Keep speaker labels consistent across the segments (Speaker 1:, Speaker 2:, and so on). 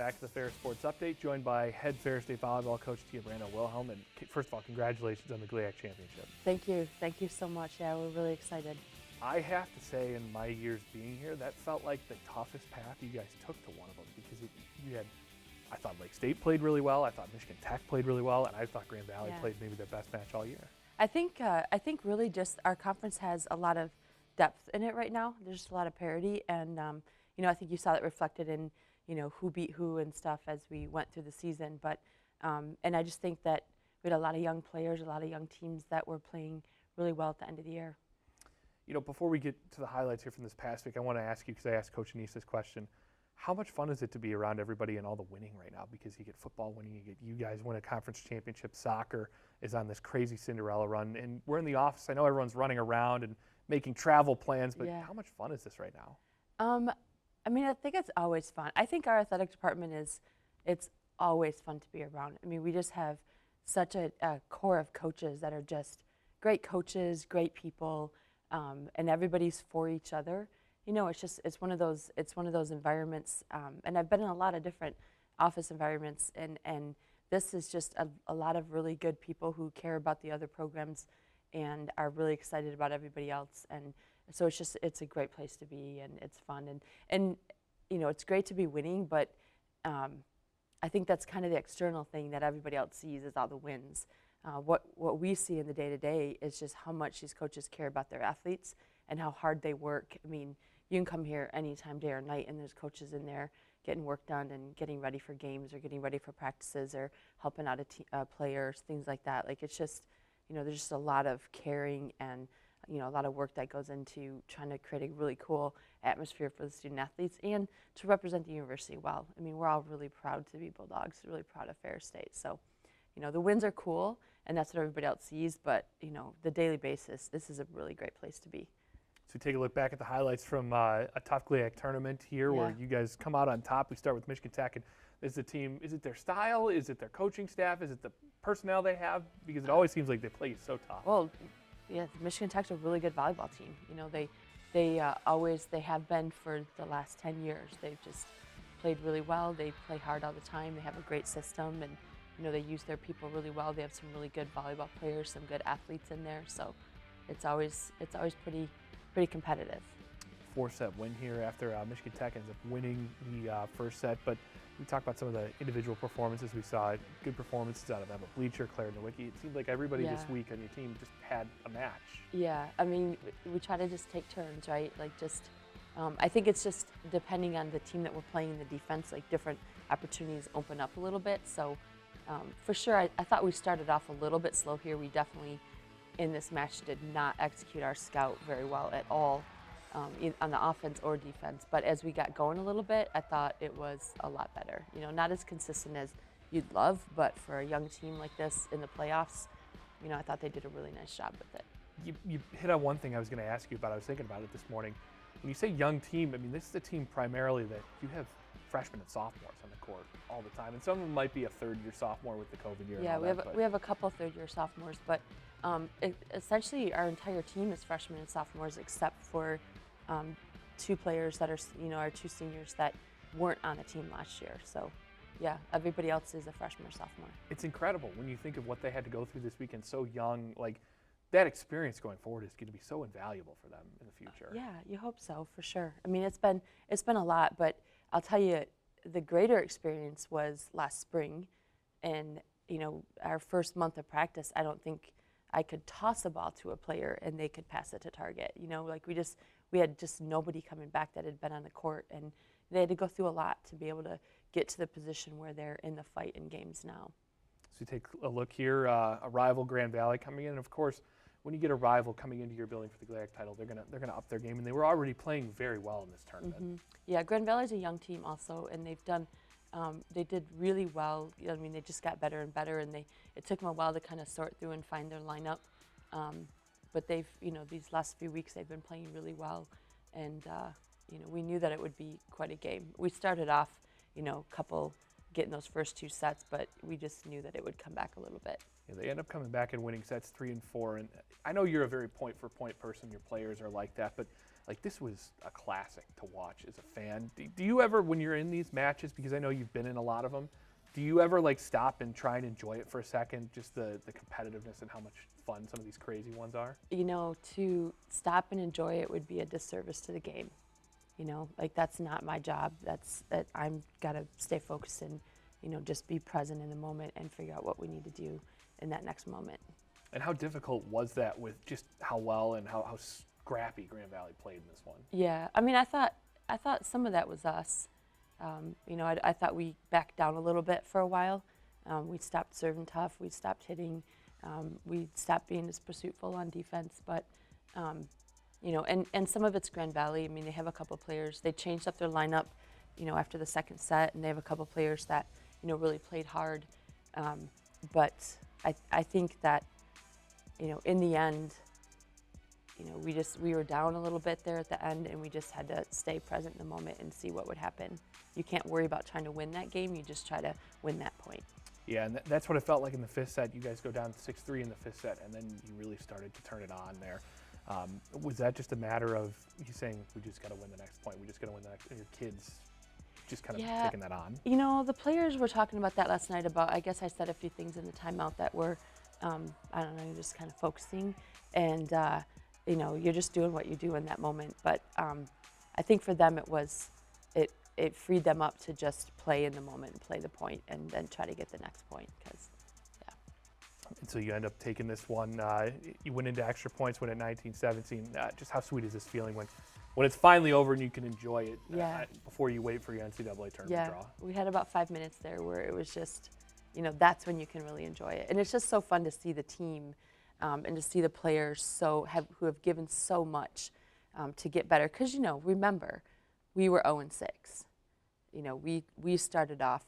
Speaker 1: back to the Ferris Sports Update, joined by head Ferris State volleyball coach Tia Brandel-Wilhelm. And first of all, congratulations on the GLIAC championship.
Speaker 2: Thank you. Thank you so much. Yeah, we're really excited.
Speaker 1: I have to say, in my years being here, that felt like the toughest path you guys took to one of them, because I thought Lake State played really well, I thought Michigan Tech played really well, and I thought Grand Valley played maybe their best match all year.
Speaker 2: I think really just our conference has a lot of depth in it right now. There's just a lot of parity, and I think you saw that reflected in who beat who and stuff as we went through the season. But and I just think that we had a lot of young players, a lot of young teams that were playing really well at the end of the year.
Speaker 1: Before we get to the highlights here from this past week, I want to ask you, because I asked Coach Anise this question, how much fun is it to be around everybody and all the winning right now? Because you get football winning, you guys win a conference championship, soccer is on this crazy Cinderella run, and we're in the office. I know everyone's running around and making travel plans, but how much fun is this right now?
Speaker 2: I think it's always fun. I think our athletic department it's always fun to be around. I mean, we just have such a core of coaches that are just great coaches, great people, and everybody's for each other. It's one of those environments, and I've been in a lot of different office environments, and this is just a lot of really good people who care about the other programs and are really excited about everybody else. And so it's a great place to be, and it's fun, and it's great to be winning, but I think that's kind of the external thing that everybody else sees is all the wins. What we see in the day-to-day is just how much these coaches care about their athletes and how hard they work. I mean, you can come here anytime, day or night, and there's coaches in there getting work done and getting ready for games or getting ready for practices or helping out players, things like that. Like, it's just, there's just a lot of caring and, a lot of work that goes into trying to create a really cool atmosphere for the student athletes and to represent the university well. I mean, we're all really proud to be Bulldogs, really proud of Ferris State. So, the wins are cool, and that's what everybody else sees, but, the daily basis, this is a really great place to be.
Speaker 1: So take a look back at the highlights from a tough GLIAC tournament here where you guys come out on top. We start with Michigan Tech, and is the team, is it their style? Is it their coaching staff? Is it the personnel they have? Because it always seems like they play so tough.
Speaker 2: Well, yeah, Michigan Tech's a really good volleyball team. They have been for the last 10 years. They've just played really well. They play hard all the time. They have a great system, and they use their people really well. They have some really good volleyball players, some good athletes in there. So it's always pretty competitive.
Speaker 1: 4-set win here after Michigan Tech ends up winning the first set. But we talked about some of the individual performances we saw. Good performances out of Emma Bleacher, Claire Nowicki. It seemed like everybody this week on your team just had a match.
Speaker 2: Yeah, I mean, we try to just take turns, right? Like, I think it's just depending on the team that we're playing in the defense, like different opportunities open up a little bit. So for sure, I thought we started off a little bit slow here. We definitely, in this match, did not execute our scout very well at all on the offense or defense. But as we got going a little bit, I thought it was a lot better. Not as consistent as you'd love, but for a young team like this in the playoffs, I thought they did a really nice job with it.
Speaker 1: You hit on one thing I was going to ask you about. I was thinking about it this morning. When you say young team, I mean, this is a team primarily that you have freshmen and sophomores on the court all the time, and some of them might be a third-year sophomore with the COVID year.
Speaker 2: Yeah, we have a couple third-year sophomores, but essentially our entire team is freshmen and sophomores, except for two players that are our two seniors that weren't on the team last year. So, yeah, everybody else is a freshman or sophomore.
Speaker 1: It's incredible when you think of what they had to go through this weekend, so young. Like, that experience going forward is going to be so invaluable for them in the future.
Speaker 2: Yeah, you hope so, for sure. I mean, it's been a lot, but I'll tell you, the greater experience was last spring, and our first month of practice, I don't think I could toss a ball to a player and they could pass it to target. Like, we had just nobody coming back that had been on the court, and they had to go through a lot to be able to get to the position where they're in the fight in games now.
Speaker 1: So you take a look here, a rival, Grand Valley, coming in, and of course, when you get a rival coming into your building for the GLIAC title, they're gonna up their game, and they were already playing very well in this tournament.
Speaker 2: Mm-hmm. Yeah, Grand Valley's a young team also, and they did really well. I mean, they just got better and better, and it took them a while to kind of sort through and find their lineup. But they've, these last few weeks they've been playing really well, and we knew that it would be quite a game. We started off, getting those first two sets, but we just knew that it would come back a little bit.
Speaker 1: Yeah, they end up coming back and winning sets 3 and 4, and I know you're a very point-for-point person. Your players are like that, but like this was a classic to watch as a fan. Do you ever, when you're in these matches, because I know you've been in a lot of them, do you ever like stop and try and enjoy it for a second, just the competitiveness and how much fun some of these crazy ones are?
Speaker 2: You know, to stop and enjoy it would be a disservice to the game. You know, like that's not my job. That I'm gotta stay focused and, you know, just be present in the moment and figure out what we need to do in that next moment.
Speaker 1: And how difficult was that with just how well and how scrappy Grand Valley played in this one?
Speaker 2: Yeah, I mean, I thought some of that was us. You know, I thought we backed down a little bit for a while. We stopped serving tough. We stopped hitting. We stopped being as pursuitful on defense. But, you know, and some of it's Grand Valley. I mean, they have a couple players. They changed up their lineup, you know, after the second set, and they have a couple players that, you know, really played hard. But I think that, you know, in the end, you know, we were down a little bit there at the end, and we just had to stay present in the moment and see what would happen. You can't worry about trying to win that game. You just try to win that point.
Speaker 1: Yeah, and that's what it felt like in the fifth set. You guys go down 6-3 in the fifth set, and then you really started to turn it on there. Was that just a matter of you saying, we just got to win the next point, we just got to win the next, and your kids just kind of taking that on?
Speaker 2: You know, the players were talking about that last night about, I guess I said a few things in the timeout that were, I don't know, just kind of focusing. And, you know, you're just doing what you do in that moment. But I think for them it freed them up to just play in the moment and play the point and then try to get the next point. Because, yeah.
Speaker 1: And so you end up taking this one. You went into extra points, went at 19-17. Just how sweet is this feeling when it's finally over and you can enjoy it before you wait for your NCAA tournament draw?
Speaker 2: We had about 5 minutes there where it was just, you know, that's when you can really enjoy it. And it's just so fun to see the team and to see the players who have given so much to get better. Because, you know, remember, we were 0-6. You know, we started off,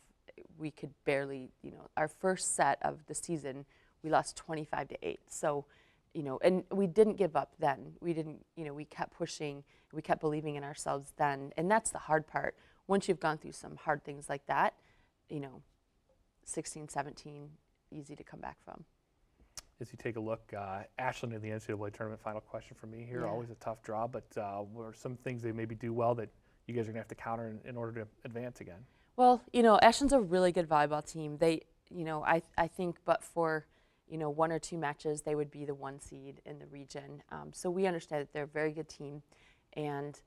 Speaker 2: we could barely, you know, our first set of the season, we lost 25-8. So, you know, and we didn't give up then. We didn't, you know, we kept pushing, we kept believing in ourselves then. And that's the hard part. Once you've gone through some hard things like that, you know, 16, 17, easy to come back from.
Speaker 1: As you take a look, Ashland in the NCAA tournament, final question for me here.
Speaker 2: Yeah.
Speaker 1: Always a tough draw, but what are some things they maybe do well that you guys are going to have to counter in order to advance again?
Speaker 2: Well, you know, Ashland's a really good volleyball team. They, you know, I think but for, you know, 1 or 2 matches, they would be the 1 seed in the region. So we understand that they're a very good team. And,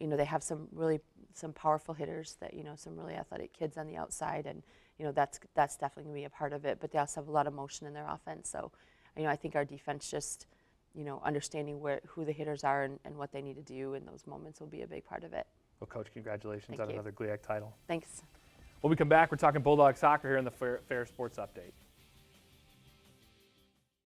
Speaker 2: you know, they have some powerful hitters that, you know, some really athletic kids on the outside. And, you know, that's definitely going to be a part of it. But they also have a lot of motion in their offense. So, you know, I think our defense just, you know, understanding who the hitters are and what they need to do in those moments will be a big part of it.
Speaker 1: Well, Coach, congratulations
Speaker 2: Thank
Speaker 1: on
Speaker 2: you.
Speaker 1: another GLIAC title.
Speaker 2: Thanks.
Speaker 1: When we come back, we're talking Bulldog soccer here in the Ferris Sports Update.